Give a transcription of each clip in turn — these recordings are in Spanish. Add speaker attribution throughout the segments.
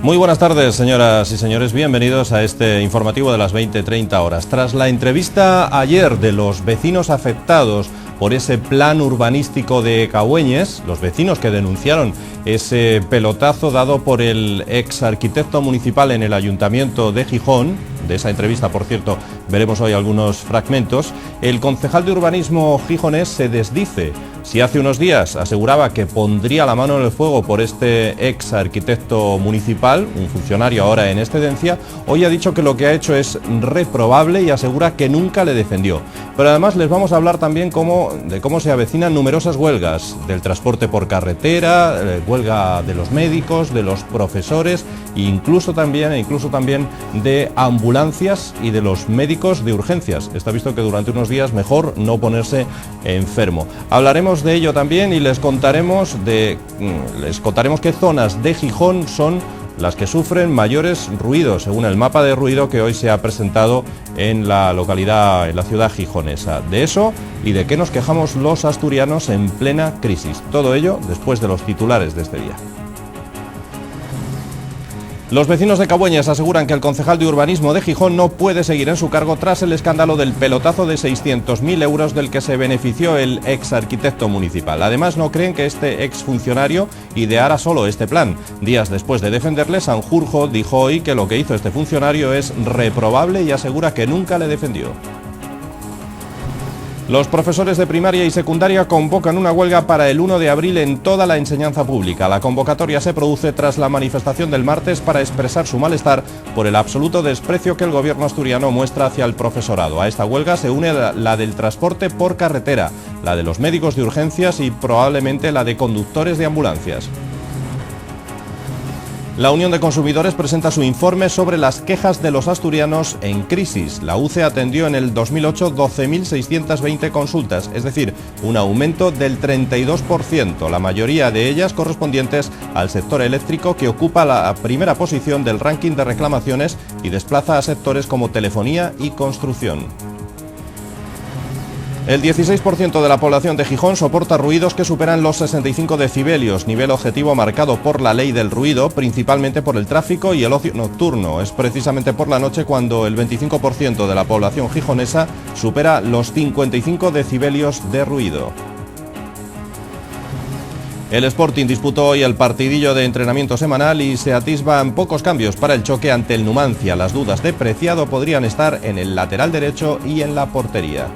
Speaker 1: Muy buenas tardes, señoras y señores, bienvenidos a este informativo de las 20:30 horas. Tras la entrevista ayer de los vecinos afectados por ese plan urbanístico de Cabueñes, los vecinos que denunciaron ese pelotazo dado por el ex arquitecto municipal en el Ayuntamiento de Gijón, de esa entrevista, por cierto, veremos hoy algunos fragmentos, el concejal de urbanismo gijonés se desdice. Si hace unos días aseguraba que pondría la mano en el fuego por este ex arquitecto municipal, un funcionario ahora en excedencia, hoy ha dicho que lo que ha hecho es reprobable y asegura que nunca le defendió. Pero además les vamos a hablar también de cómo se avecinan numerosas huelgas, del transporte por carretera, huelga de los médicos, de los profesores, incluso también de ambulancias y de los médicos de urgencias. Está visto que durante unos días mejor no ponerse enfermo. Hablaremos de ello también y les contaremos qué zonas de Gijón son las que sufren mayores ruidos, según el mapa de ruido que hoy se ha presentado en la localidad, en la ciudad gijonesa. De eso y de qué nos quejamos los asturianos en plena crisis. Todo ello después de los titulares de este día. Los vecinos de Cabueñes aseguran que el concejal de urbanismo de Gijón no puede seguir en su cargo tras el escándalo del pelotazo de 600.000 euros del que se benefició el ex arquitecto municipal. Además, no creen que este ex funcionario ideara solo este plan. Días después de defenderle, Sanjurjo dijo hoy que lo que hizo este funcionario es reprobable y asegura que nunca le defendió. Los profesores de primaria y secundaria convocan una huelga para el 1 de abril en toda la enseñanza pública. La convocatoria se produce tras la manifestación del martes para expresar su malestar por el absoluto desprecio que el gobierno asturiano muestra hacia el profesorado. A esta huelga se une la del transporte por carretera, la de los médicos de urgencias y probablemente la de conductores de ambulancias. La Unión de Consumidores presenta su informe sobre las quejas de los asturianos en crisis. La UCE atendió en el 2008 12.620 consultas, es decir, un aumento del 32%, la mayoría de ellas correspondientes al sector eléctrico, que ocupa la primera posición del ranking de reclamaciones y desplaza a sectores como telefonía y construcción. El 16% de la población de Gijón soporta ruidos que superan los 65 decibelios, nivel objetivo marcado por la ley del ruido, principalmente por el tráfico y el ocio nocturno. Es precisamente por la noche cuando el 25% de la población gijonesa supera los 55 decibelios de ruido. El Sporting disputó hoy el partidillo de entrenamiento semanal y se atisban pocos cambios para el choque ante el Numancia. Las dudas de Preciado podrían estar en el lateral derecho y en la portería.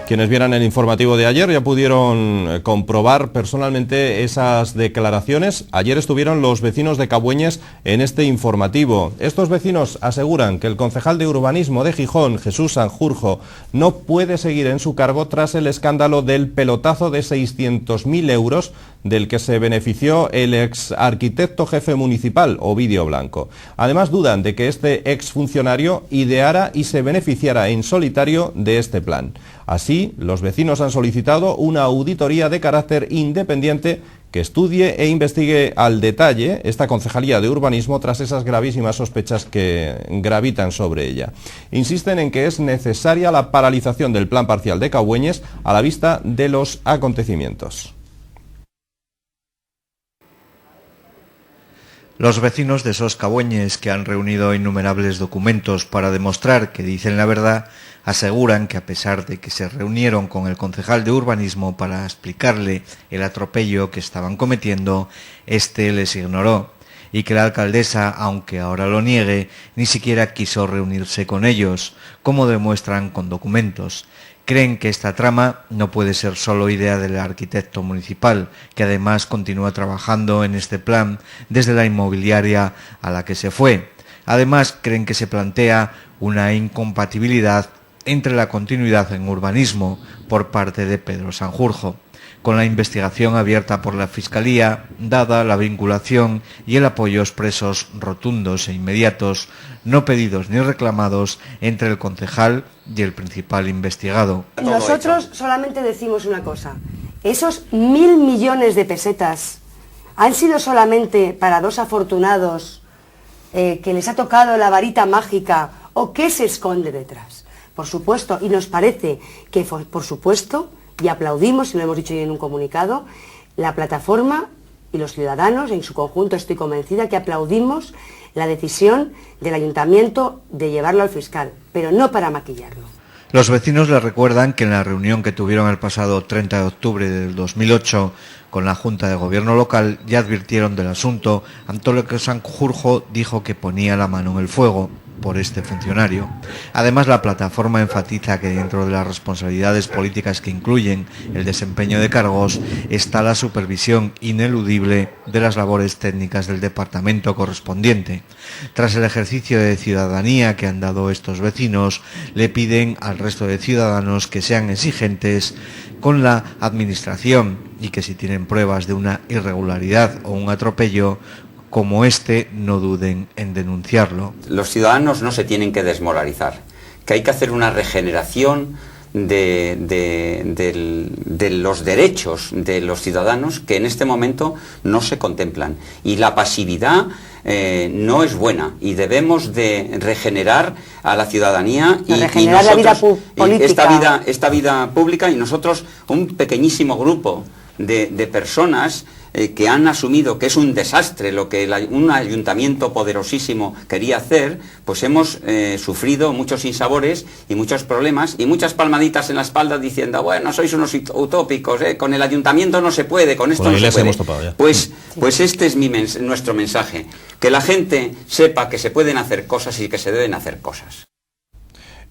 Speaker 1: Quienes vieran el informativo de ayer ya pudieron comprobar personalmente esas declaraciones. Ayer estuvieron los vecinos de Cabueñes en este informativo. Estos vecinos aseguran que el concejal de urbanismo de Gijón, Jesús Sanjurjo, no puede seguir en su cargo tras el escándalo del pelotazo de 600.000 euros del que se benefició el ex arquitecto jefe municipal, Ovidio Blanco. Además, dudan de que este ex funcionario ideara y se beneficiara en solitario de este plan. Así, los vecinos han solicitado una auditoría de carácter independiente que estudie e investigue al detalle esta concejalía de urbanismo tras esas gravísimas sospechas que gravitan sobre ella. Insisten en que es necesaria la paralización del plan parcial de Cabueñes a la vista de los acontecimientos.
Speaker 2: Los vecinos de esos Cabueñes, que han reunido innumerables documentos para demostrar que dicen la verdad, aseguran que a pesar de que se reunieron con el concejal de urbanismo para explicarle el atropello que estaban cometiendo, este les ignoró, y que la alcaldesa, aunque ahora lo niegue, ni siquiera quiso reunirse con ellos, como demuestran con documentos. Creen que esta trama no puede ser solo idea del arquitecto municipal, que además continúa trabajando en este plan desde la inmobiliaria a la que se fue. Además, creen que se plantea una incompatibilidad entre la continuidad en urbanismo por parte de Pedro Sanjurjo. Con la investigación abierta por la Fiscalía, dada la vinculación y el apoyo expresos rotundos e inmediatos, no pedidos ni reclamados, entre el concejal y el principal investigado.
Speaker 3: Nosotros solamente decimos una cosa: esos 1.000 millones de pesetas han sido solamente para dos afortunados que les ha tocado la varita mágica, ¿o qué se esconde detrás? por supuesto, y nos parece que, por supuesto, y aplaudimos, y lo hemos dicho en un comunicado, la plataforma y los ciudadanos, en su conjunto estoy convencida que aplaudimos la decisión del ayuntamiento de llevarlo al fiscal, pero no para maquillarlo.
Speaker 2: Los vecinos le recuerdan que en la reunión que tuvieron el pasado 30 de octubre del 2008 con la Junta de Gobierno local ya advirtieron del asunto. Antonio Sanjurjo dijo que ponía la mano en el fuego por este funcionario. Además, la plataforma enfatiza que dentro de las responsabilidades políticas que incluyen el desempeño de cargos está la supervisión ineludible de las labores técnicas del departamento correspondiente. Tras el ejercicio de ciudadanía que han dado estos vecinos, le piden al resto de ciudadanos que sean exigentes con la administración y que si tienen pruebas de una irregularidad o un atropello como este, no duden en denunciarlo.
Speaker 4: Los ciudadanos no se tienen que desmoralizar, que hay que hacer una regeneración de los derechos de los ciudadanos que en este momento no se contemplan. Y la pasividad no es buena y debemos de regenerar a la ciudadanía y nosotros,
Speaker 3: la vida política.
Speaker 4: Esta vida pública, y nosotros, un pequeñísimo grupo de personas que han asumido que es un desastre lo que un ayuntamiento poderosísimo quería hacer, pues hemos sufrido muchos sinsabores y muchos problemas y muchas palmaditas en la espalda diciendo, bueno, sois unos utópicos, con el ayuntamiento no se puede, con esto no se puede.
Speaker 1: Hemos topado ya.
Speaker 4: Pues este es nuestro mensaje, que la gente sepa que se pueden hacer cosas y que se deben hacer cosas.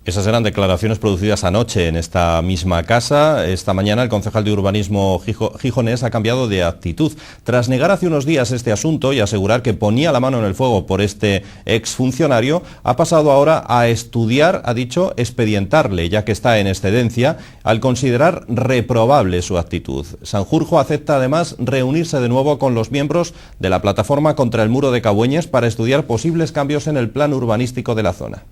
Speaker 1: Esas eran declaraciones producidas anoche en esta misma casa. Esta mañana el concejal de urbanismo gijonés ha cambiado de actitud. Tras negar hace unos días este asunto y asegurar que ponía la mano en el fuego por este exfuncionario, ha pasado ahora a estudiar, ha dicho, expedientarle, ya que está en excedencia, al considerar reprobable su actitud. Sanjurjo acepta además reunirse de nuevo con los miembros de la plataforma contra el muro de Cabueñes para estudiar posibles cambios en el plan urbanístico de la zona.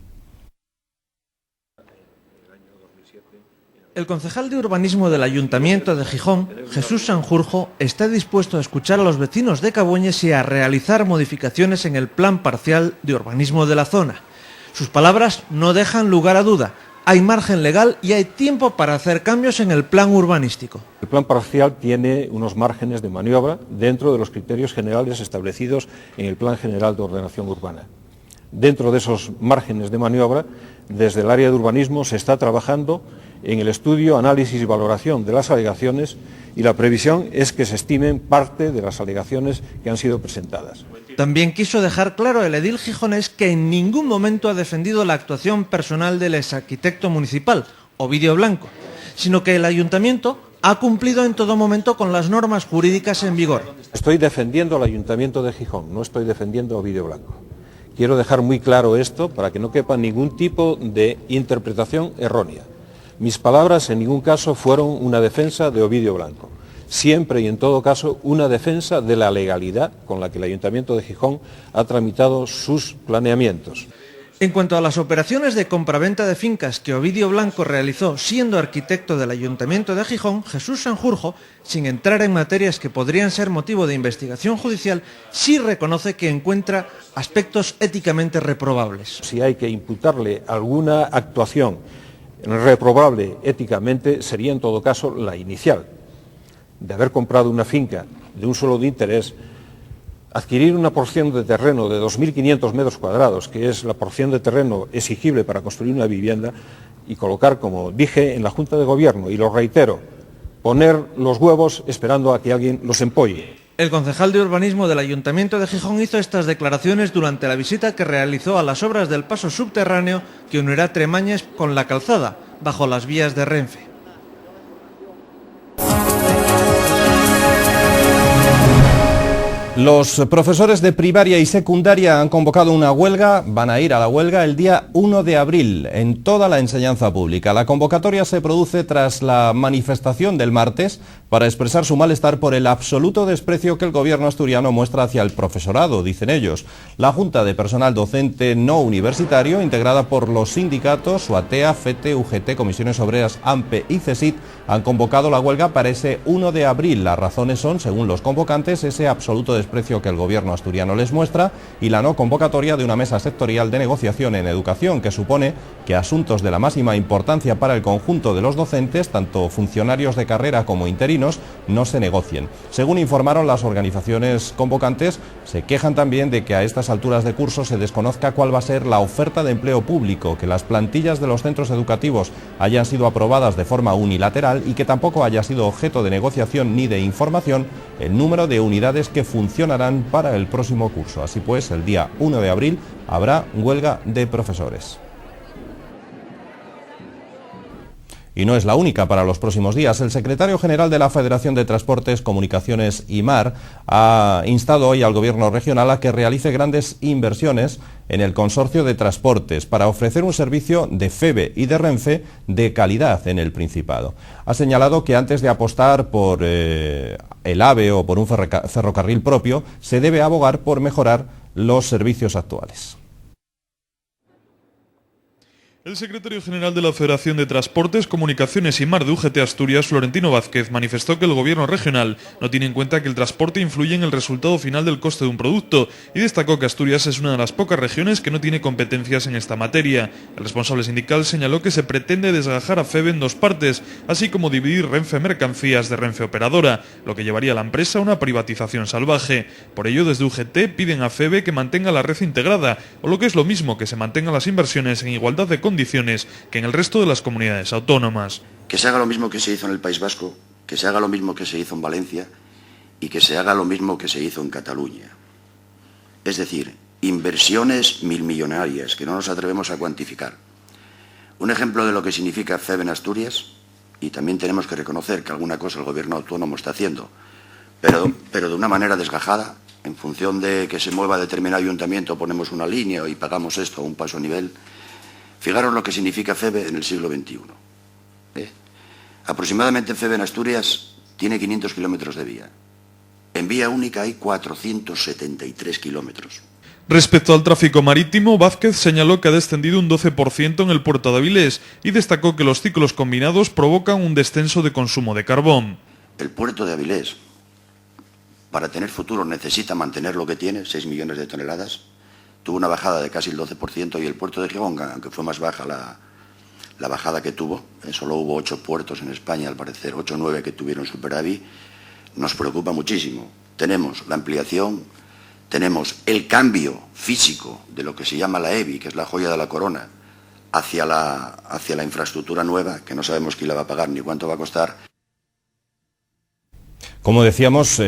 Speaker 5: El concejal de urbanismo del Ayuntamiento de Gijón, Jesús Sanjurjo, está dispuesto a escuchar a los vecinos de Cabueñes y a realizar modificaciones en el plan parcial de urbanismo de la zona. Sus palabras no dejan lugar a duda. Hay margen legal y hay tiempo para hacer cambios en el plan urbanístico.
Speaker 6: El plan parcial tiene unos márgenes de maniobra dentro de los criterios generales establecidos en el Plan General de Ordenación Urbana. Dentro de esos márgenes de maniobra, desde el área de urbanismo se está trabajando en el estudio, análisis y valoración de las alegaciones y la previsión es que se estimen parte de las alegaciones que han sido presentadas.
Speaker 5: También quiso dejar claro el edil gijonés que en ningún momento ha defendido la actuación personal del exarquitecto municipal, Ovidio Blanco, sino que el ayuntamiento ha cumplido en todo momento con las normas jurídicas en vigor.
Speaker 6: Estoy defendiendo al Ayuntamiento de Gijón, no estoy defendiendo a Ovidio Blanco. Quiero dejar muy claro esto para que no quepa ningún tipo de interpretación errónea. Mis palabras en ningún caso fueron una defensa de Ovidio Blanco. Siempre y en todo caso una defensa de la legalidad con la que el Ayuntamiento de Gijón ha tramitado sus planeamientos.
Speaker 5: En cuanto a las operaciones de compraventa de fincas que Ovidio Blanco realizó siendo arquitecto del Ayuntamiento de Gijón, Jesús Sanjurjo, sin entrar en materias que podrían ser motivo de investigación judicial, sí reconoce que encuentra aspectos éticamente reprobables.
Speaker 6: Si hay que imputarle alguna actuación reprobable éticamente, sería en todo caso la inicial, de haber comprado una finca de un solo de interés, adquirir una porción de terreno de 2.500 metros cuadrados, que es la porción de terreno exigible para construir una vivienda, y colocar, como dije en la Junta de Gobierno, y lo reitero, poner los huevos esperando a que alguien los empolle.
Speaker 5: El concejal de urbanismo del Ayuntamiento de Gijón hizo estas declaraciones durante la visita que realizó a las obras del paso subterráneo que unirá Tremañes con la calzada, bajo las vías de Renfe.
Speaker 1: Los profesores de primaria y secundaria han convocado una huelga, van a ir a la huelga el día 1 de abril en toda la enseñanza pública. La convocatoria se produce tras la manifestación del martes para expresar su malestar por el absoluto desprecio que el gobierno asturiano muestra hacia el profesorado, dicen ellos. La Junta de Personal Docente No Universitario, integrada por los sindicatos UATEA, FETE, UGT, Comisiones Obreras, AMPE y CESIT, han convocado la huelga para ese 1 de abril. Las razones son, según los convocantes, ese absoluto desprecio desprecio que el gobierno asturiano les muestra y la no convocatoria de una mesa sectorial de negociación en educación que supone que asuntos de la máxima importancia para el conjunto de los docentes, tanto funcionarios de carrera como interinos, no se negocien. Según informaron las organizaciones convocantes, se quejan también de que a estas alturas de curso se desconozca cuál va a ser la oferta de empleo público, que las plantillas de los centros educativos hayan sido aprobadas de forma unilateral y que tampoco haya sido objeto de negociación ni de información el número de unidades que funcionarán para el próximo curso. Así pues, el día 1 de abril habrá huelga de profesores. Y no es la única para los próximos días. El secretario general de la Federación de Transportes, Comunicaciones y Mar ha instado hoy al Gobierno regional a que realice grandes inversiones en el consorcio de transportes para ofrecer un servicio de FEVE y de Renfe de calidad en el Principado. Ha señalado que antes de apostar por el AVE o por un ferrocarril propio, se debe abogar por mejorar los servicios actuales.
Speaker 7: El secretario general de la Federación de Transportes, Comunicaciones y Mar de UGT Asturias, Florentino Vázquez, manifestó que el gobierno regional no tiene en cuenta que el transporte influye en el resultado final del coste de un producto y destacó que Asturias es una de las pocas regiones que no tiene competencias en esta materia. El responsable sindical señaló que se pretende desgajar a FEVE en dos partes, así como dividir Renfe Mercancías de Renfe Operadora, lo que llevaría a la empresa a una privatización salvaje. Por ello, desde UGT piden a FEVE que mantenga la red integrada, o lo que es lo mismo, que se mantengan las inversiones en igualdad de condiciones que en el resto de las comunidades autónomas.
Speaker 8: Que se haga lo mismo que se hizo en el País Vasco, que se haga lo mismo que se hizo en Valencia y que se haga lo mismo que se hizo en Cataluña. Es decir, inversiones milmillonarias que no nos atrevemos a cuantificar. Un ejemplo de lo que significa FEVE en Asturias, y también tenemos que reconocer que alguna cosa el gobierno autónomo está haciendo, pero de una manera desgajada, en función de que se mueva determinado ayuntamiento, ponemos una línea y pagamos esto a un paso a nivel. Fijaros lo que significa FEVE en el siglo XXI. Aproximadamente FEVE en Asturias tiene 500 kilómetros de vía. En vía única hay 473 kilómetros.
Speaker 7: Respecto al tráfico marítimo, Vázquez señaló que ha descendido un 12% en el puerto de Avilés y destacó que los ciclos combinados provocan un descenso de consumo de carbón.
Speaker 8: El puerto de Avilés, para tener futuro, necesita mantener lo que tiene, 6 millones de toneladas. Tuvo una bajada de casi el 12% y el puerto de Gijón, aunque fue más baja la bajada que tuvo, solo hubo 8 puertos en España, al parecer 8 o 9 que tuvieron superávit, nos preocupa muchísimo. Tenemos la ampliación, tenemos el cambio físico de lo que se llama la EVI, que es la joya de la corona, hacia la infraestructura nueva, que no sabemos quién la va a pagar ni cuánto va a costar.
Speaker 1: Como decíamos,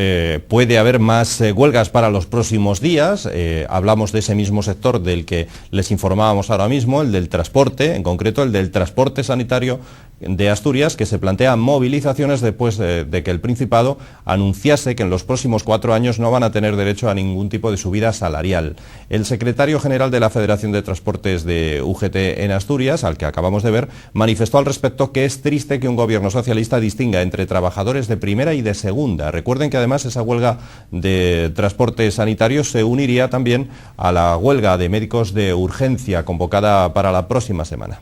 Speaker 1: puede haber más huelgas para los próximos días. Hablamos de ese mismo sector del que les informábamos ahora mismo, el del transporte, en concreto el del transporte sanitario de Asturias, que se plantea movilizaciones después de que el Principado anunciase que en los próximos 4 años no van a tener derecho a ningún tipo de subida salarial. El secretario general de la Federación de Transportes de UGT en Asturias, al que acabamos de ver, manifestó al respecto que es triste que un gobierno socialista distinga entre trabajadores de primera y de segunda. Recuerden que además esa huelga de transporte sanitario se uniría también a la huelga de médicos de urgencia convocada para la próxima semana.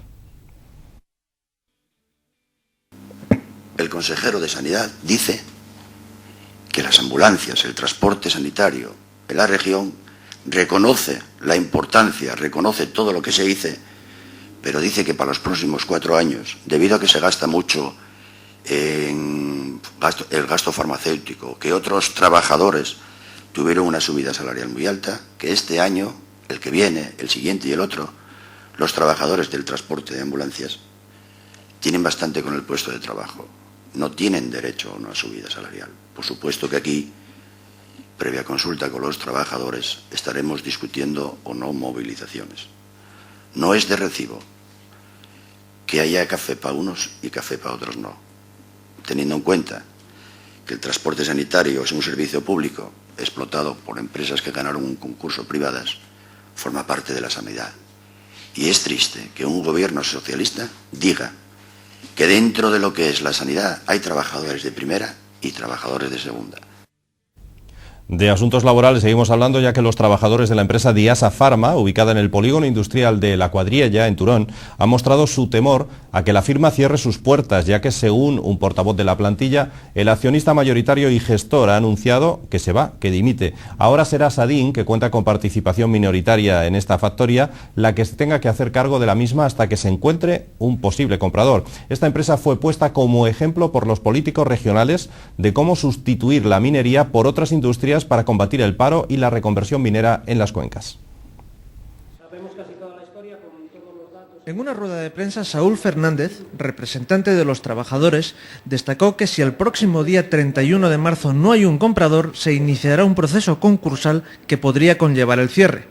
Speaker 8: El consejero de Sanidad dice que las ambulancias, el transporte sanitario en la región reconoce la importancia, reconoce todo lo que se dice, pero dice que para los próximos 4 años, debido a que se gasta mucho en el gasto farmacéutico, que otros trabajadores tuvieron una subida salarial muy alta, que este año, el que viene, el siguiente y el otro, los trabajadores del transporte de ambulancias tienen bastante con el puesto de trabajo. No tienen derecho a una subida salarial. Por supuesto que aquí, previa consulta con los trabajadores, estaremos discutiendo o no movilizaciones. No es de recibo que haya café para unos y café para otros no. Teniendo en cuenta que el transporte sanitario es un servicio público explotado por empresas que ganaron un concurso privadas, forma parte de la sanidad. Y es triste que un gobierno socialista diga que dentro de lo que es la sanidad hay trabajadores de primera y trabajadores de segunda.
Speaker 1: De asuntos laborales seguimos hablando, ya que los trabajadores de la empresa Diasa Pharma, ubicada en el polígono industrial de La Cuadriella, en Turón, han mostrado su temor a que la firma cierre sus puertas, ya que según un portavoz de la plantilla, el accionista mayoritario y gestor ha anunciado que se va, que dimite. Ahora será Sadin, que cuenta con participación minoritaria en esta factoría, la que se tenga que hacer cargo de la misma hasta que se encuentre un posible comprador. Esta empresa fue puesta como ejemplo por los políticos regionales de cómo sustituir la minería por otras industrias para combatir el paro y la reconversión minera en las cuencas.
Speaker 5: En una rueda de prensa, Saúl Fernández, representante de los trabajadores, destacó que si el próximo día 31 de marzo no hay un comprador, se iniciará un proceso concursal que podría conllevar el cierre.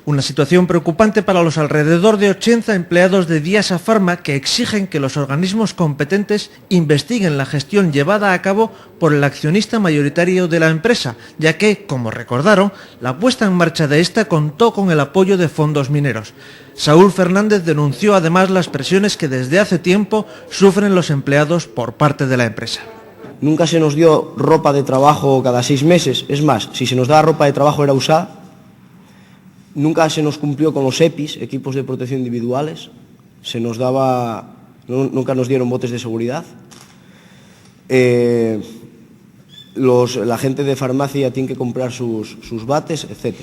Speaker 5: Una situación preocupante para los alrededor de 80 empleados de Diasa Pharma que exigen que los organismos competentes investiguen la gestión llevada a cabo por el accionista mayoritario de la empresa, ya que, como recordaron, la puesta en marcha de esta contó con el apoyo de fondos mineros. Saúl Fernández denunció además las presiones que desde hace tiempo sufren los empleados por parte de la empresa.
Speaker 9: Nunca se nos dio ropa de trabajo cada 6 meses, es más, si se nos daba ropa de trabajo era usada. Nunca se nos cumplió con los EPIs, equipos de protección individuales, nunca nos dieron botes de seguridad. La gente de farmacia tiene que comprar sus bates, etc.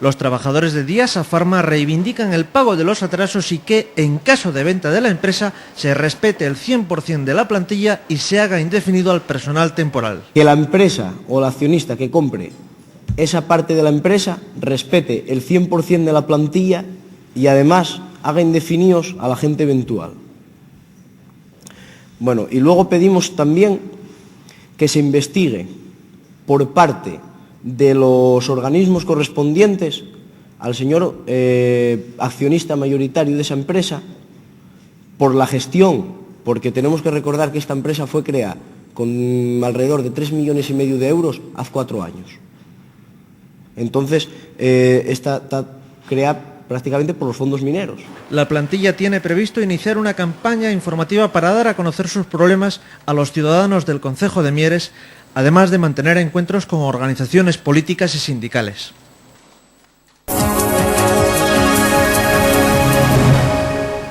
Speaker 5: Los trabajadores de Diasa Pharma reivindican el pago de los atrasos y que, en caso de venta de la empresa, se respete el 100% de la plantilla y se haga indefinido al personal temporal.
Speaker 9: Que la empresa o el accionista que compre esa parte de la empresa respete el 100% de la plantilla y además haga indefinidos a la gente eventual. Bueno, y luego pedimos también que se investigue por parte de los organismos correspondientes al señor accionista mayoritario de esa empresa por la gestión, porque tenemos que recordar que esta empresa fue creada con alrededor de 3,5 millones de euros hace 4 años. Entonces, está creada prácticamente por los fondos mineros.
Speaker 5: La plantilla tiene previsto iniciar una campaña informativa para dar a conocer sus problemas a los ciudadanos del concejo de Mieres, además de mantener encuentros con organizaciones políticas y sindicales.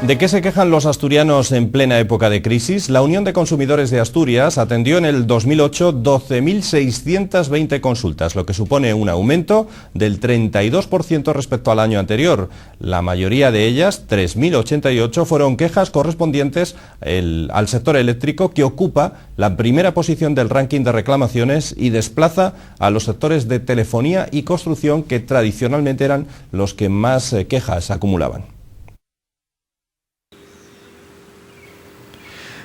Speaker 1: ¿De qué se quejan los asturianos en plena época de crisis? La Unión de Consumidores de Asturias atendió en el 2008 12.620 consultas, lo que supone un aumento del 32% respecto al año anterior. La mayoría de ellas, 3.088, fueron quejas correspondientes al sector eléctrico, que ocupa la primera posición del ranking de reclamaciones y desplaza a los sectores de telefonía y construcción, que tradicionalmente eran los que más quejas acumulaban.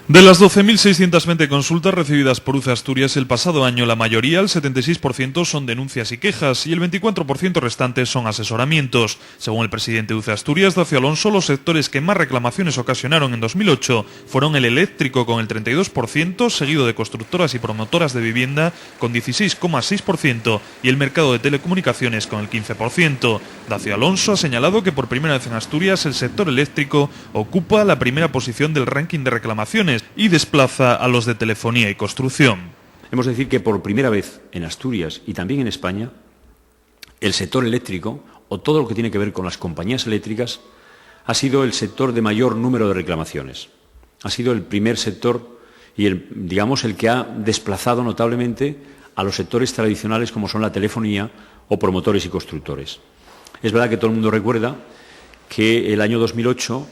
Speaker 7: De las 12.620 consultas recibidas por UCE Asturias el pasado año, la mayoría, el 76%, son denuncias y quejas y el 24% restantes son asesoramientos. Según el presidente de UCE Asturias, Dacio Alonso, los sectores que más reclamaciones ocasionaron en 2008 fueron el eléctrico con el 32%, seguido de constructoras y promotoras de vivienda con 16,6% y el mercado de telecomunicaciones con el 15%. Dacio Alonso ha señalado que por primera vez en Asturias el sector eléctrico ocupa la primera posición del ranking de reclamaciones y desplaza a los de telefonía y construcción.
Speaker 10: Hemos de decir que por primera vez en Asturias y también en España, el sector eléctrico, o todo lo que tiene que ver con las compañías eléctricas, ha sido el sector de mayor número de reclamaciones. Ha sido el primer sector y el que ha desplazado notablemente a los sectores tradicionales como son la telefonía o promotores y constructores. Es verdad que todo el mundo recuerda que el año 2008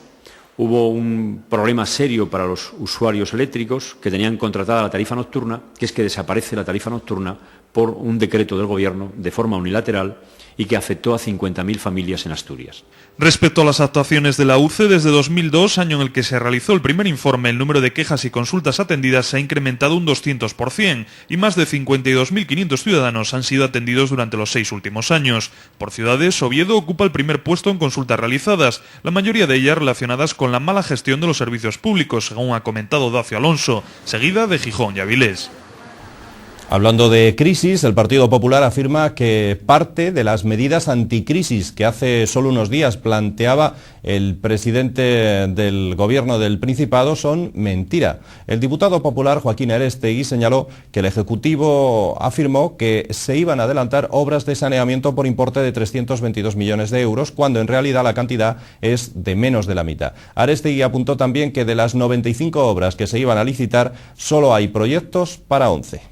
Speaker 10: hubo un problema serio para los usuarios eléctricos que tenían contratada la tarifa nocturna, que es que desaparece la tarifa nocturna por un decreto del Gobierno de forma unilateral y que afectó a 50.000 familias en Asturias.
Speaker 7: Respecto a las actuaciones de la UCE, desde 2002, año en el que se realizó el primer informe, el número de quejas y consultas atendidas se ha incrementado un 200% y más de 52.500 ciudadanos han sido atendidos durante los 6 últimos años. Por ciudades, Oviedo ocupa el primer puesto en consultas realizadas, la mayoría de ellas relacionadas con la mala gestión de los servicios públicos, según ha comentado Dacio Alonso, seguida de Gijón y Avilés.
Speaker 1: Hablando de crisis, el Partido Popular afirma que parte de las medidas anticrisis que hace solo unos días planteaba el presidente del Gobierno del Principado son mentira. El diputado popular Joaquín Arestegui señaló que el Ejecutivo afirmó que se iban a adelantar obras de saneamiento por importe de 322 millones de euros, cuando en realidad la cantidad es de menos de la mitad. Arestegui apuntó también que de las 95 obras que se iban a licitar, solo hay proyectos para 11.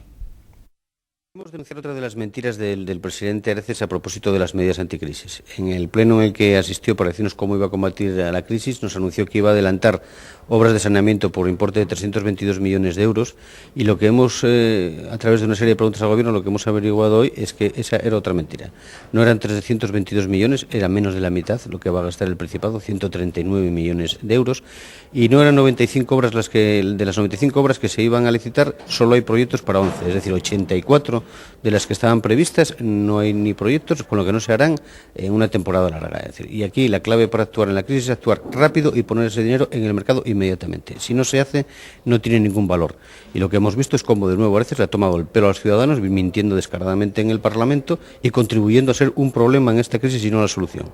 Speaker 11: Queremos denunciar otra de las mentiras del presidente Areces a propósito de las medidas anticrisis. En el pleno en el que asistió para decirnos cómo iba a combatir a la crisis, nos anunció que iba a adelantar obras de saneamiento por importe de 322 millones de euros, y lo que hemos, a través de una serie de preguntas al Gobierno, lo que hemos averiguado hoy es que esa era otra mentira. No eran 322 millones, era menos de la mitad lo que va a gastar el Principado, 139 millones de euros, y no eran 95 obras de las 95 obras que se iban a licitar, solo hay proyectos para 11, es decir, 84 de las que estaban previstas no hay ni proyectos, con lo que no se harán en una temporada larga. Es decir, y aquí la clave para actuar en la crisis es actuar rápido y poner ese dinero en el mercado inmediatamente. Si no se hace, no tiene ningún valor. Y lo que hemos visto es cómo de nuevo a veces le ha tomado el pelo a los ciudadanos, mintiendo descaradamente en el Parlamento y contribuyendo a ser un problema en esta crisis y no la solución.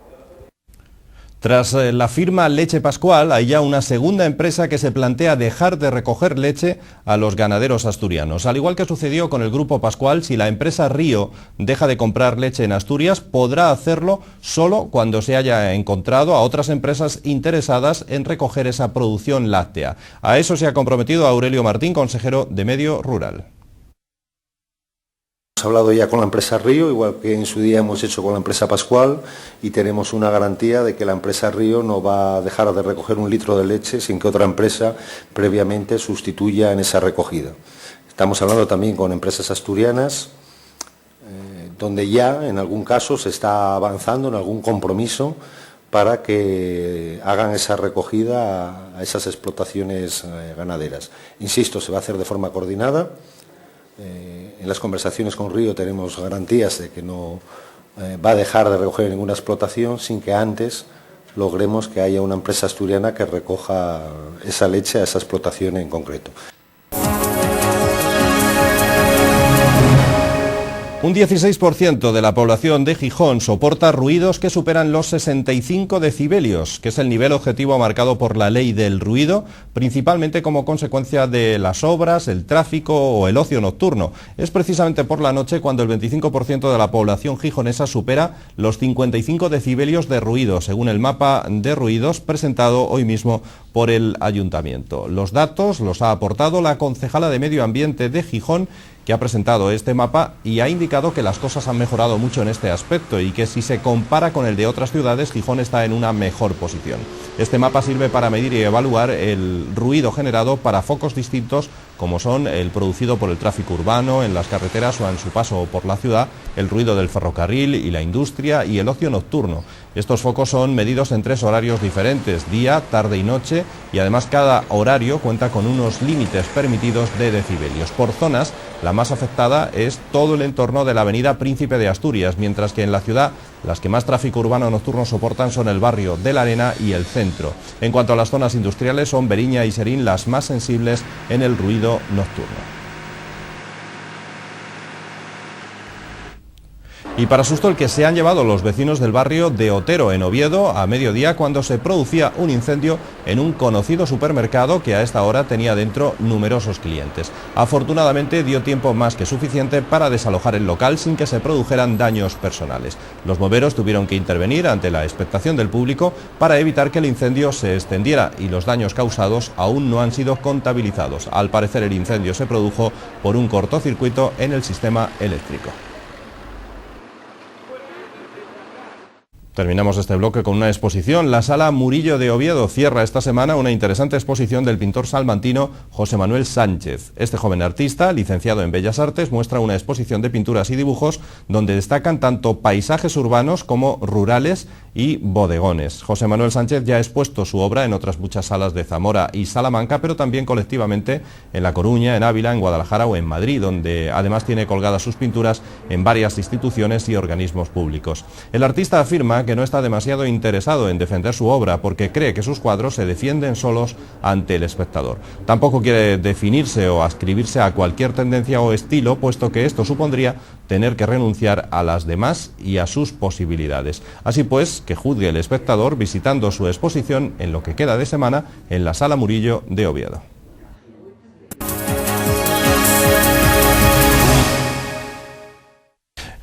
Speaker 1: Tras la firma Leche Pascual, hay ya una segunda empresa que se plantea dejar de recoger leche a los ganaderos asturianos. Al igual que sucedió con el Grupo Pascual, si la empresa Río deja de comprar leche en Asturias, podrá hacerlo solo cuando se haya encontrado a otras empresas interesadas en recoger esa producción láctea. A eso se ha comprometido Aurelio Martín, consejero de Medio Rural.
Speaker 12: Hemos hablado ya con la empresa Río, igual que en su día hemos hecho con la empresa Pascual, y tenemos una garantía de que la empresa Río no va a dejar de recoger un litro de leche sin que otra empresa previamente sustituya en esa recogida. Estamos hablando también con empresas asturianas, donde ya en algún caso se está avanzando en algún compromiso para que hagan esa recogida a esas explotaciones ganaderas. Insisto, se va a hacer de forma coordinada. En las conversaciones con Río tenemos garantías de que no va a dejar de recoger ninguna explotación sin que antes logremos que haya una empresa asturiana que recoja esa leche a esa explotación en concreto.
Speaker 1: Un 16% de la población de Gijón soporta ruidos que superan los 65 decibelios, que es el nivel objetivo marcado por la ley del ruido, principalmente como consecuencia de las obras, el tráfico o el ocio nocturno. Es precisamente por la noche cuando el 25% de la población gijonesa supera los 55 decibelios de ruido, según el mapa de ruidos presentado hoy mismo por el Ayuntamiento. Los datos los ha aportado la concejala de Medio Ambiente de Gijón, que ha presentado este mapa y ha indicado que las cosas han mejorado mucho en este aspecto y que si se compara con el de otras ciudades, Gijón está en una mejor posición. Este mapa sirve para medir y evaluar el ruido generado para focos distintos, como son el producido por el tráfico urbano en las carreteras o en su paso por la ciudad, el ruido del ferrocarril y la industria y el ocio nocturno. Estos focos son medidos en 3 horarios diferentes, día, tarde y noche, y además cada horario cuenta con unos límites permitidos de decibelios. Por zonas, la más afectada es todo el entorno de la avenida Príncipe de Asturias, mientras que en la ciudad las que más tráfico urbano nocturno soportan son el barrio de la Arena y el centro. En cuanto a las zonas industriales, son Beriña y Serín las más sensibles en el ruido nocturno. Y para susto el que se han llevado los vecinos del barrio de Otero, en Oviedo, a mediodía, cuando se producía un incendio en un conocido supermercado que a esta hora tenía dentro numerosos clientes. Afortunadamente dio tiempo más que suficiente para desalojar el local sin que se produjeran daños personales. Los bomberos tuvieron que intervenir ante la expectación del público para evitar que el incendio se extendiera, y los daños causados aún no han sido contabilizados. Al parecer el incendio se produjo por un cortocircuito en el sistema eléctrico. Terminamos este bloque con una exposición. La Sala Murillo de Oviedo cierra esta semana una interesante exposición del pintor salmantino José Manuel Sánchez. Este joven artista, licenciado en Bellas Artes, muestra una exposición de pinturas y dibujos donde destacan tanto paisajes urbanos como rurales y bodegones. José Manuel Sánchez ya ha expuesto su obra en otras muchas salas de Zamora y Salamanca, pero también colectivamente en La Coruña, en Ávila, en Guadalajara o en Madrid, donde además tiene colgadas sus pinturas en varias instituciones y organismos públicos. El artista afirma afirma que no está demasiado interesado en defender su obra porque cree que sus cuadros se defienden solos ante el espectador. Tampoco quiere definirse o adscribirse a cualquier tendencia o estilo, puesto que esto supondría tener que renunciar a las demás y a sus posibilidades. Así pues, que juzgue el espectador visitando su exposición en lo que queda de semana en la Sala Murillo de Oviedo.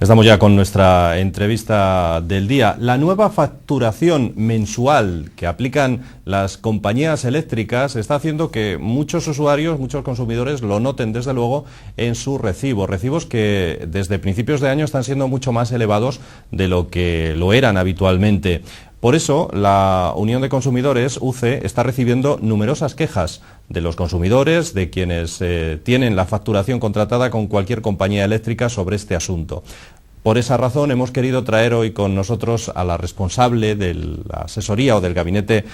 Speaker 1: Estamos ya con nuestra entrevista del día. La nueva facturación mensual que aplican las compañías eléctricas está haciendo que muchos usuarios, muchos consumidores lo noten desde luego en sus recibos. Recibos que desde principios de año están siendo mucho más elevados de lo que lo eran habitualmente. Por eso, la Unión de Consumidores, UCE, está recibiendo numerosas quejas de los consumidores, de quienes tienen la facturación contratada con cualquier compañía eléctrica sobre este asunto. Por esa razón hemos querido traer hoy con nosotros a la responsable de la asesoría o del gabinete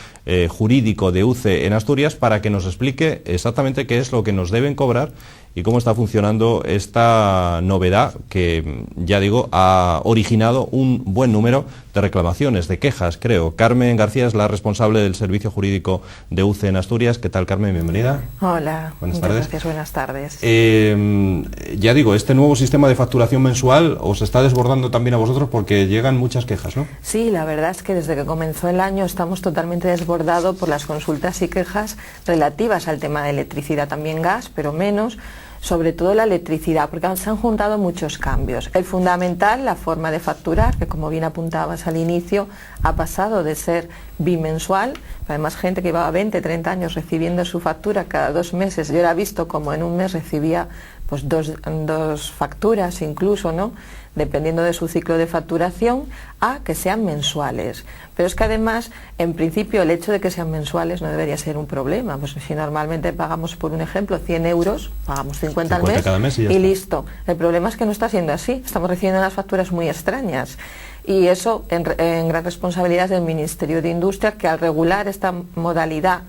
Speaker 1: jurídico de UCE en Asturias para que nos explique exactamente qué es lo que nos deben cobrar y cómo está funcionando esta novedad que, ya digo, ha originado un buen número de reclamaciones, de quejas, creo. Carmen García es la responsable del servicio jurídico de UCE en Asturias. ¿Qué tal, Carmen? Bienvenida.
Speaker 13: Hola,
Speaker 1: buenas tardes.
Speaker 13: Gracias, buenas tardes.
Speaker 1: Ya digo, este nuevo sistema de facturación mensual os está desbordando también a vosotros porque llegan muchas quejas, ¿no?
Speaker 13: Sí, la verdad es que desde que comenzó el año estamos totalmente desbordados por las consultas y quejas relativas al tema de electricidad, también gas, pero menos, sobre todo la electricidad, porque se han juntado muchos cambios. El fundamental, la forma de facturar, que como bien apuntabas al inicio, ha pasado de ser bimensual, además gente que llevaba 20, 30 años recibiendo su factura cada 2 meses, yo era visto como en un mes recibía pues dos facturas incluso, ¿no?, dependiendo de su ciclo de facturación, a que sean mensuales. Pero es que además, en principio, el hecho de que sean mensuales no debería ser un problema. Pues si normalmente pagamos, por un ejemplo, 100 euros, pagamos 50 al mes,
Speaker 1: cada mes y
Speaker 13: listo. El problema es que no está siendo así. Estamos recibiendo unas facturas muy extrañas. Y eso en gran responsabilidad del Ministerio de Industria, que al regular esta modalidad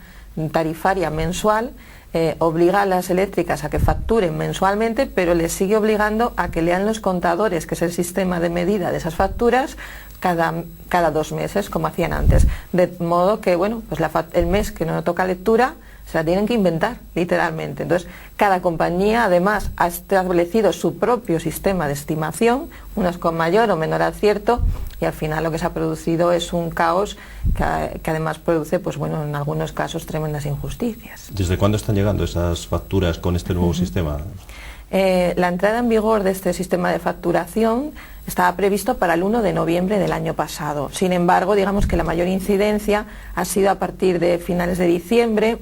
Speaker 13: tarifaria mensual, obliga a las eléctricas a que facturen mensualmente, pero les sigue obligando a que lean los contadores, que es el sistema de medida de esas facturas, cada 2 meses, como hacían antes. De modo que, bueno, pues el mes que no toca lectura se la tienen que inventar, literalmente. Entonces, cada compañía, además, ha establecido su propio sistema de estimación, unas con mayor o menor acierto, y al final lo que se ha producido es un caos que además produce, pues bueno, en algunos casos tremendas injusticias.
Speaker 1: ¿Desde cuándo están llegando esas facturas con este nuevo sistema?
Speaker 13: La entrada en vigor de este sistema de facturación estaba previsto para el 1 de noviembre del año pasado. Sin embargo, digamos que la mayor incidencia ha sido a partir de finales de diciembre,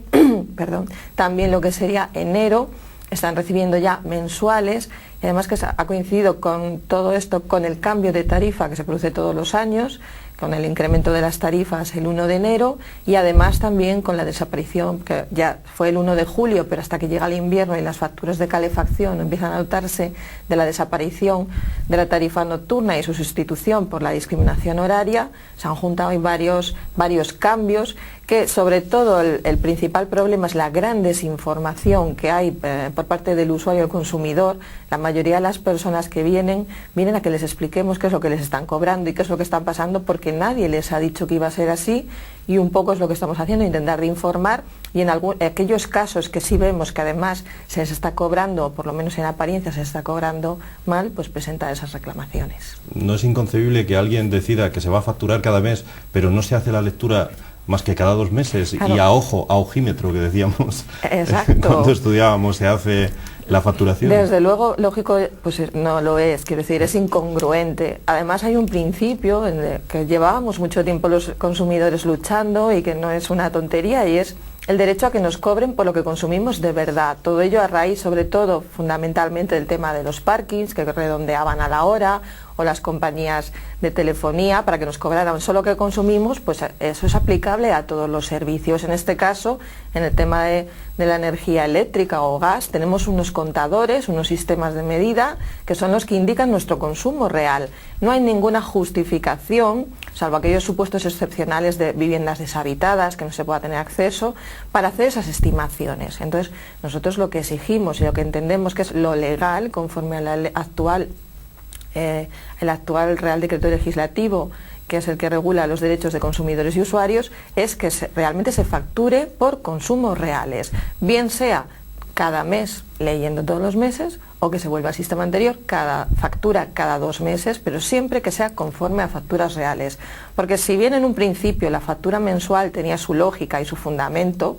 Speaker 13: perdón, también lo que sería enero, están recibiendo ya mensuales, y además que ha coincidido con todo esto, con el cambio de tarifa que se produce todos los años, con el incremento de las tarifas el 1 de enero y además también con la desaparición, que ya fue el 1 de julio, pero hasta que llega el invierno y las facturas de calefacción empiezan a notarse, de la desaparición de la tarifa nocturna y su sustitución por la discriminación horaria. Se han juntado ahí varios cambios, que sobre todo el principal problema es la gran desinformación que hay por parte del usuario y el consumidor. La mayoría de las personas que vienen a que les expliquemos qué es lo que les están cobrando y qué es lo que están pasando, porque nadie les ha dicho que iba a ser así, y un poco es lo que estamos haciendo, intentar de informar, y en aquellos casos que sí vemos que además se les está cobrando, o por lo menos en apariencia se les está cobrando mal, pues presentar esas reclamaciones.
Speaker 1: No es inconcebible que alguien decida que se va a facturar cada mes, pero no se hace la lectura más que cada 2 meses, claro. Y a ojímetro, que decíamos.
Speaker 13: Exacto.
Speaker 1: Cuando estudiábamos se hace la facturación.
Speaker 13: Desde luego, lógico, pues no lo es, quiero decir, es incongruente. Además hay un principio en el que llevábamos mucho tiempo los consumidores luchando y que no es una tontería, y es el derecho a que nos cobren por lo que consumimos de verdad. Todo ello a raíz, sobre todo, fundamentalmente del tema de los parkings, que redondeaban a la hora, o las compañías de telefonía, para que nos cobraran solo lo que consumimos, pues eso es aplicable a todos los servicios. En este caso, en el tema de la energía eléctrica o gas, tenemos unos contadores, unos sistemas de medida, que son los que indican nuestro consumo real. No hay ninguna justificación, salvo aquellos supuestos excepcionales de viviendas deshabitadas, que no se pueda tener acceso, para hacer esas estimaciones. Entonces, nosotros lo que exigimos y lo que entendemos que es lo legal, conforme a la actual Real Decreto Legislativo que es el que regula los derechos de consumidores y usuarios, es que realmente se facture por consumos reales, bien sea cada mes leyendo todos los meses o que se vuelva al sistema anterior, cada factura cada 2 meses, pero siempre que sea conforme a facturas reales. Porque si bien en un principio la factura mensual tenía su lógica y su fundamento,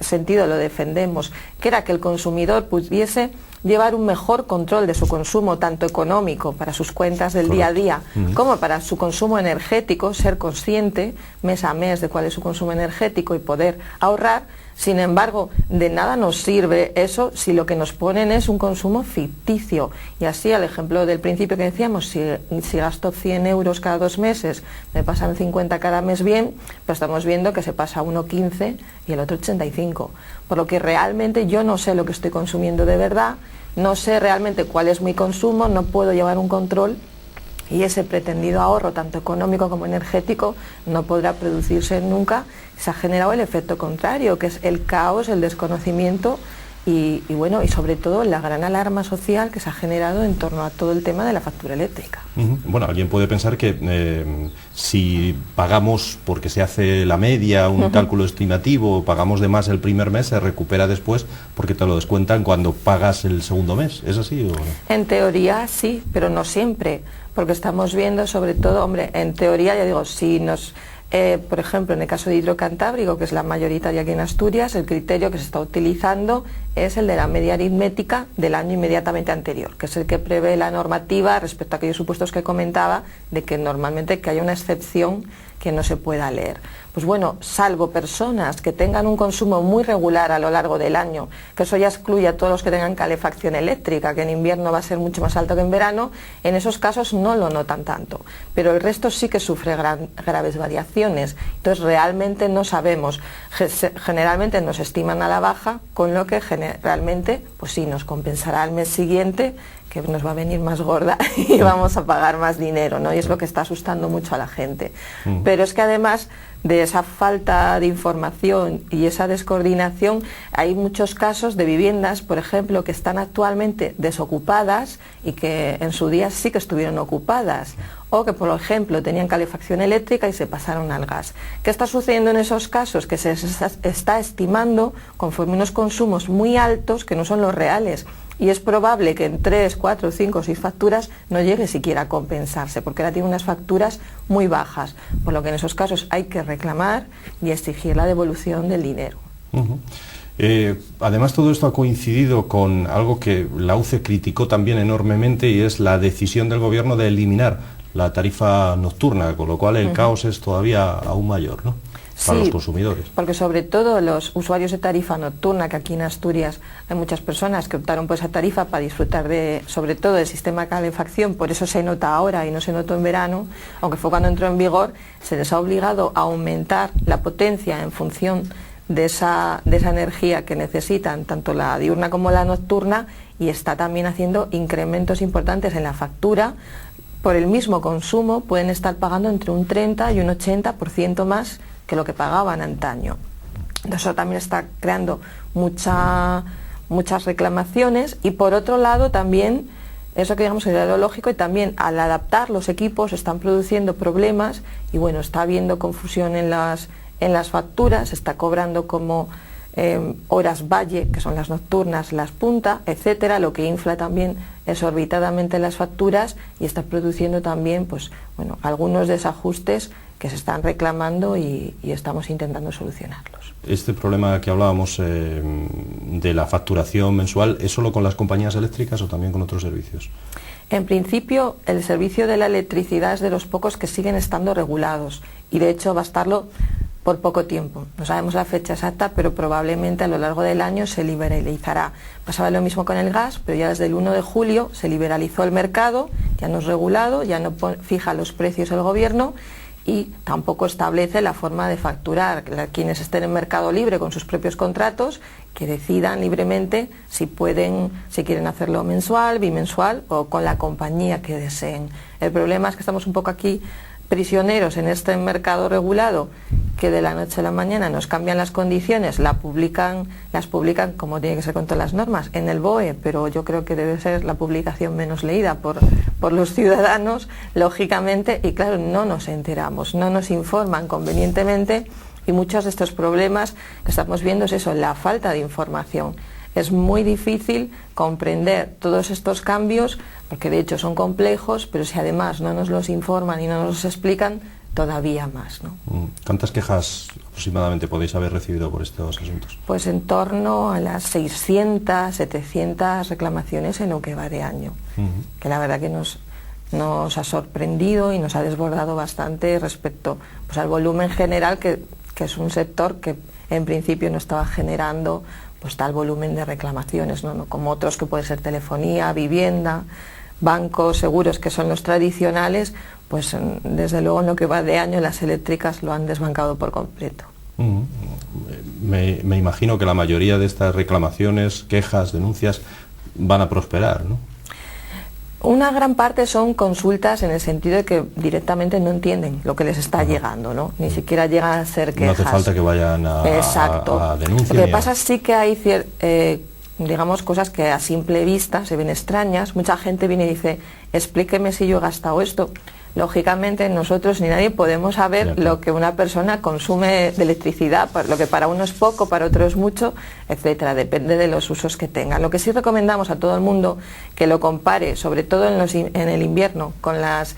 Speaker 13: sentido lo defendemos, que era que el consumidor pudiese llevar un mejor control de su consumo, tanto económico para sus cuentas del día a día, como para su consumo energético, ser consciente mes a mes de cuál es su consumo energético y poder ahorrar. Sin embargo, de nada nos sirve eso si lo que nos ponen es un consumo ficticio. Y así, al ejemplo del principio que decíamos, si gasto 100 euros cada 2 meses, me pasan 50 cada mes bien, pero estamos viendo que se pasa uno 15 y el otro 85. Por lo que realmente yo no sé lo que estoy consumiendo de verdad, no sé realmente cuál es mi consumo, no puedo llevar un control. Y ese pretendido ahorro, tanto económico como energético, no podrá producirse nunca. Se ha generado el efecto contrario, que es el caos, el desconocimiento y bueno, y sobre todo la gran alarma social que se ha generado en torno a todo el tema de la factura eléctrica.
Speaker 1: Bueno, alguien puede pensar que si pagamos porque se hace la media, un cálculo estimativo, pagamos de más el primer mes, se recupera después porque te lo descuentan cuando pagas el segundo mes. ¿Es así o no?
Speaker 13: En teoría sí, pero no siempre, porque estamos viendo sobre todo, hombre, en teoría, ya digo, si nos... por ejemplo, en el caso de Hidrocantábrico, que es la mayoritaria aquí en Asturias, el criterio que se está utilizando es el de la media aritmética del año inmediatamente anterior, que es el que prevé la normativa respecto a aquellos supuestos que comentaba, de que normalmente que haya una excepción que no se pueda leer. Pues bueno, salvo personas que tengan un consumo muy regular a lo largo del año, que eso ya excluye a todos los que tengan calefacción eléctrica, que en invierno va a ser mucho más alto que en verano, en esos casos no lo notan tanto, pero el resto sí que sufre graves variaciones. Entonces realmente no sabemos, generalmente nos estiman a la baja, con lo que generalmente pues sí nos compensará al mes siguiente, que nos va a venir más gorda y vamos a pagar más dinero, ¿no? Y es lo que está asustando mucho a la gente. Pero es que además de esa falta de información y esa descoordinación, hay muchos casos de viviendas, por ejemplo, que están actualmente desocupadas y que en su día sí que estuvieron ocupadas, o que, por ejemplo, tenían calefacción eléctrica y se pasaron al gas. ¿Qué está sucediendo en esos casos? Que se está estimando conforme unos consumos muy altos que no son los reales. Y es probable que en 3, 4, 5, 6 facturas no llegue siquiera a compensarse, porque ahora tiene unas facturas muy bajas, por lo que en esos casos hay que reclamar y exigir la devolución del dinero.
Speaker 1: Además, todo esto ha coincidido con algo que la UCE criticó también enormemente, y es la decisión del gobierno de eliminar la tarifa nocturna, con lo cual el caos es todavía aún mayor, ¿no?, para los consumidores.
Speaker 13: Porque sobre todo los usuarios de tarifa nocturna, que aquí en Asturias hay muchas personas que optaron por esa tarifa para disfrutar sobre todo del sistema de calefacción, por eso se nota ahora y no se notó en verano, aunque fue cuando entró en vigor, se les ha obligado a aumentar la potencia en función de esa energía que necesitan, tanto la diurna como la nocturna, y está también haciendo incrementos importantes en la factura. Por el mismo consumo pueden estar pagando entre un 30 y un 80% más que lo que pagaban antaño. Eso también está creando muchas reclamaciones, y por otro lado también, eso que digamos era lo lógico, y también al adaptar los equipos están produciendo problemas, y bueno, está habiendo confusión en las facturas, se está cobrando como horas valle, que son las nocturnas, las punta, etcétera, lo que infla también exorbitadamente las facturas y está produciendo también pues bueno, algunos desajustes que se están reclamando y estamos intentando solucionarlos.
Speaker 1: Este problema que hablábamos de la facturación mensual, ¿es solo con las compañías eléctricas o también con otros servicios?
Speaker 13: En principio, el servicio de la electricidad es de los pocos que siguen estando regulados, y de hecho va a estarlo por poco tiempo. No sabemos la fecha exacta, pero probablemente a lo largo del año se liberalizará. Pasaba lo mismo con el gas, pero ya desde el 1 de julio se liberalizó el mercado, ya no es regulado, ya no fija los precios el gobierno, y tampoco establece la forma de facturar. Quienes estén en mercado libre con sus propios contratos, que decidan libremente si quieren hacerlo mensual, bimensual o con la compañía que deseen. El problema es que estamos un poco aquí prisioneros en este mercado regulado, que de la noche a la mañana nos cambian las condiciones, las publican como tiene que ser con todas las normas, en el BOE, pero yo creo que debe ser la publicación menos leída por los ciudadanos, lógicamente, y claro, no nos enteramos, no nos informan convenientemente, y muchos de estos problemas que estamos viendo es eso, la falta de información. Es muy difícil comprender todos estos cambios, porque de hecho son complejos, pero si además no nos los informan y no nos los explican, todavía más, ¿no?
Speaker 1: ¿Cuántas quejas aproximadamente podéis haber recibido por estos asuntos?
Speaker 13: Pues en torno a las 600, 700 reclamaciones en lo que va de año, que la verdad que nos ha sorprendido y nos ha desbordado bastante respecto pues, al volumen general, que es un sector que en principio no estaba generando pues tal volumen de reclamaciones, ¿no? No como otros que puede ser telefonía, vivienda, bancos, seguros, que son los tradicionales, pues desde luego en lo que va de año las eléctricas lo han desbancado por completo.
Speaker 1: Me imagino que la mayoría de estas reclamaciones, quejas, denuncias van a prosperar, ¿no?
Speaker 13: Una gran parte son consultas en el sentido de que directamente no entienden lo que les está llegando, ¿no? Ni siquiera llegan a ser quejas.
Speaker 1: No hace falta que vayan a denunciar.
Speaker 13: Lo que pasa sí que hay digamos, cosas que a simple vista se ven extrañas. Mucha gente viene y dice, explíqueme si yo he gastado esto. Lógicamente nosotros ni nadie podemos saber lo que una persona consume de electricidad, lo que para uno es poco, para otro es mucho, etcétera, depende de los usos que tenga. Lo que sí recomendamos a todo el mundo que lo compare, sobre todo en el invierno, con las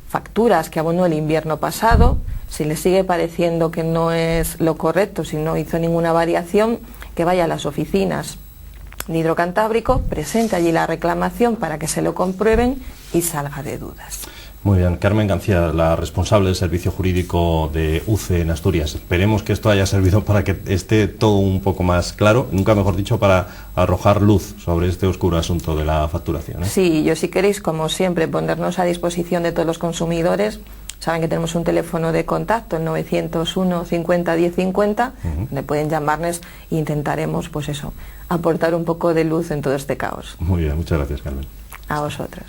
Speaker 13: facturas que abonó el invierno pasado. Si le sigue pareciendo que no es lo correcto, si no hizo ninguna variación, que vaya a las oficinas de Hidrocantábrico, presente allí la reclamación para que se lo comprueben y salga de dudas.
Speaker 1: Muy bien, Carmen García, la responsable del servicio jurídico de UCE en Asturias. Esperemos que esto haya servido para que esté todo un poco más claro, nunca mejor dicho, para arrojar luz sobre este oscuro asunto de la facturación, ¿eh?
Speaker 13: Sí, yo si queréis, como siempre, ponernos a disposición de todos los consumidores. Saben que tenemos un teléfono de contacto, el 901 50 10 50, donde pueden llamarnos e intentaremos, pues eso, aportar un poco de luz en todo este caos.
Speaker 1: Muy bien, muchas gracias, Carmen.
Speaker 13: A vosotros.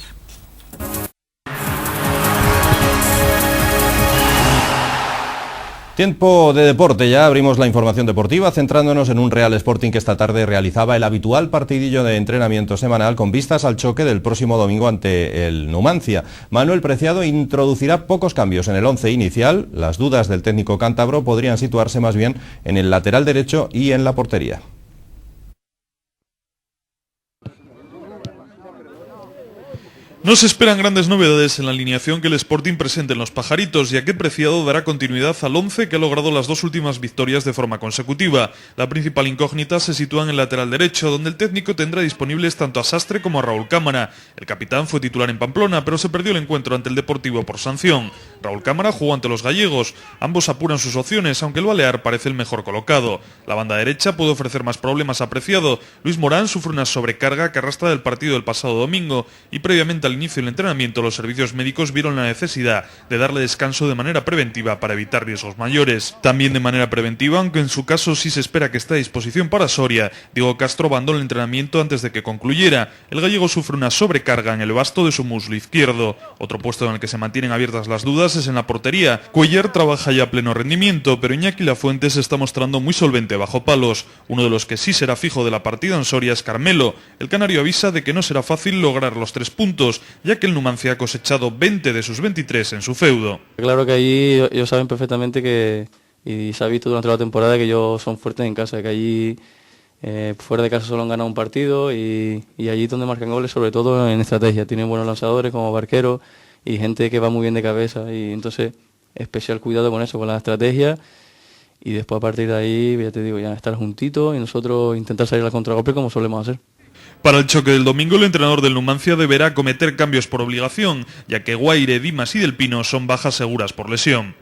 Speaker 1: Tiempo de deporte, ya abrimos la información deportiva centrándonos en un Real Sporting que esta tarde realizaba el habitual partidillo de entrenamiento semanal con vistas al choque del próximo domingo ante el Numancia. Manuel Preciado introducirá pocos cambios en el once inicial. Las dudas del técnico cántabro podrían situarse más bien en el lateral derecho y en la portería.
Speaker 7: No se esperan grandes novedades en la alineación que el Sporting presente en los Pajaritos, ya que Preciado dará continuidad al 11 que ha logrado las dos últimas victorias de forma consecutiva. La principal incógnita se sitúa en el lateral derecho, donde el técnico tendrá disponibles tanto a Sastre como a Raúl Cámara. El capitán fue titular en Pamplona, pero se perdió el encuentro ante el Deportivo por sanción. Raúl Cámara jugó ante los gallegos. Ambos apuran sus opciones, aunque el balear parece el mejor colocado. La banda derecha puede ofrecer más problemas a Preciado. Luis Morán sufre una sobrecarga que arrastra del partido del pasado domingo y previamente al inicio del entrenamiento los servicios médicos vieron la necesidad de darle descanso de manera preventiva para evitar riesgos mayores. También de manera preventiva, aunque en su caso sí se espera que esté a disposición para Soria, Diego Castro abandonó el entrenamiento antes de que concluyera. El gallego sufre una sobrecarga en el vasto de su muslo izquierdo. Otro puesto en el que se mantienen abiertas las dudas es en la portería. Cuellar trabaja ya a pleno rendimiento, pero Iñaki Lafuente se está mostrando muy solvente bajo palos. Uno de los que sí será fijo de la partida en Soria es Carmelo. El canario avisa de que no será fácil lograr los 3 puntos, ya que el Numancia ha cosechado 20 de sus 23 en su feudo.
Speaker 14: Claro que allí ellos saben perfectamente que, y se ha visto durante la temporada, que ellos son fuertes en casa, que allí fuera de casa solo han ganado un partido y allí donde marcan goles, sobre todo en estrategia. Tienen buenos lanzadores como Barquero y gente que va muy bien de cabeza, y entonces especial cuidado con eso, con la estrategia, y después a partir de ahí, ya te digo, ya estar juntitos y nosotros intentar salir al contragolpe como solemos hacer.
Speaker 7: Para el choque del domingo, el entrenador del Numancia deberá cometer cambios por obligación, ya que Guaire, Dimas y Del Pino son bajas seguras por lesión.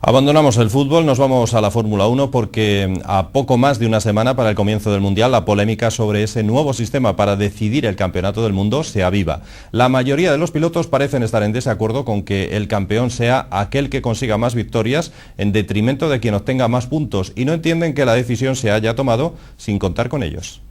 Speaker 1: Abandonamos el fútbol, nos vamos a la Fórmula 1 porque a poco más de una semana para el comienzo del Mundial la polémica sobre ese nuevo sistema para decidir el campeonato del mundo se aviva. La mayoría de los pilotos parecen estar en desacuerdo con que el campeón sea aquel que consiga más victorias en detrimento de quien obtenga más puntos y no entienden que la decisión se haya tomado sin contar con ellos.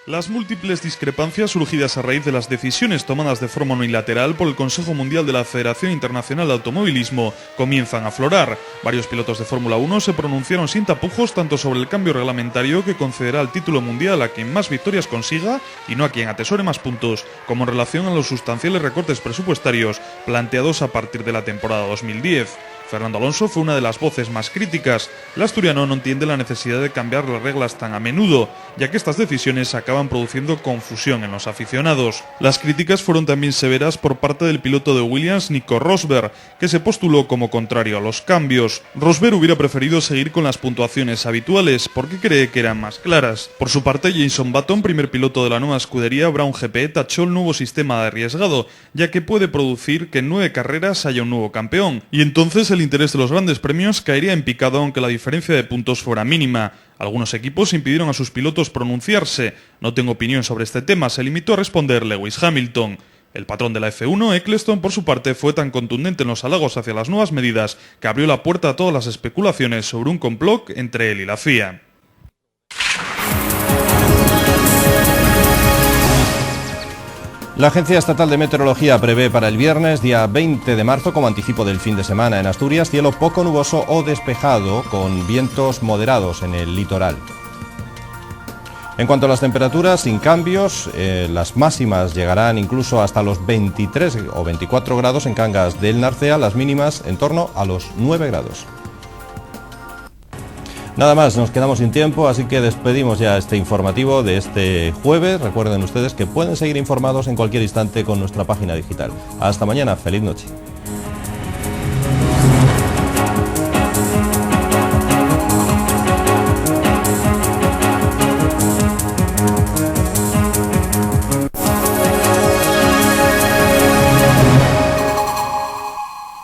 Speaker 7: Las múltiples discrepancias surgidas a raíz de las decisiones tomadas de forma unilateral por el Consejo Mundial de la Federación Internacional de Automovilismo comienzan a aflorar. Varios pilotos de Fórmula 1 se pronunciaron sin tapujos tanto sobre el cambio reglamentario que concederá el título mundial a quien más victorias consiga y no a quien atesore más puntos, como en relación a los sustanciales recortes presupuestarios planteados a partir de la temporada 2010. Fernando Alonso fue una de las voces más críticas. El asturiano no entiende la necesidad de cambiar las reglas tan a menudo, ya que estas decisiones acaban produciendo confusión en los aficionados. Las críticas fueron también severas por parte del piloto de Williams, Nico Rosberg, que se postuló como contrario a los cambios. Rosberg hubiera preferido seguir con las puntuaciones habituales, porque cree que eran más claras. Por su parte, Jenson Button, primer piloto de la nueva escudería Brown GP, tachó el nuevo sistema de arriesgado, ya que puede producir que en 9 carreras haya un nuevo campeón, y entonces el interés de los grandes premios caería en picado aunque la diferencia de puntos fuera mínima. Algunos equipos impidieron a sus pilotos pronunciarse. No tengo opinión sobre este tema, se limitó a responder Lewis Hamilton. El patrón de la F1, Eccleston, por su parte, fue tan contundente en los halagos hacia las nuevas medidas que abrió la puerta a todas las especulaciones sobre un complot entre él y la FIA.
Speaker 1: La Agencia Estatal de Meteorología prevé para el viernes, día 20 de marzo, como anticipo del fin de semana en Asturias, cielo poco nuboso o despejado, con vientos moderados en el litoral. En cuanto a las temperaturas, sin cambios, las máximas llegarán incluso hasta los 23 o 24 grados en Cangas del Narcea, las mínimas en torno a los 9 grados. Nada más, nos quedamos sin tiempo, así que despedimos ya este informativo de este jueves. Recuerden ustedes que pueden seguir informados en cualquier instante con nuestra página digital. Hasta mañana, feliz noche.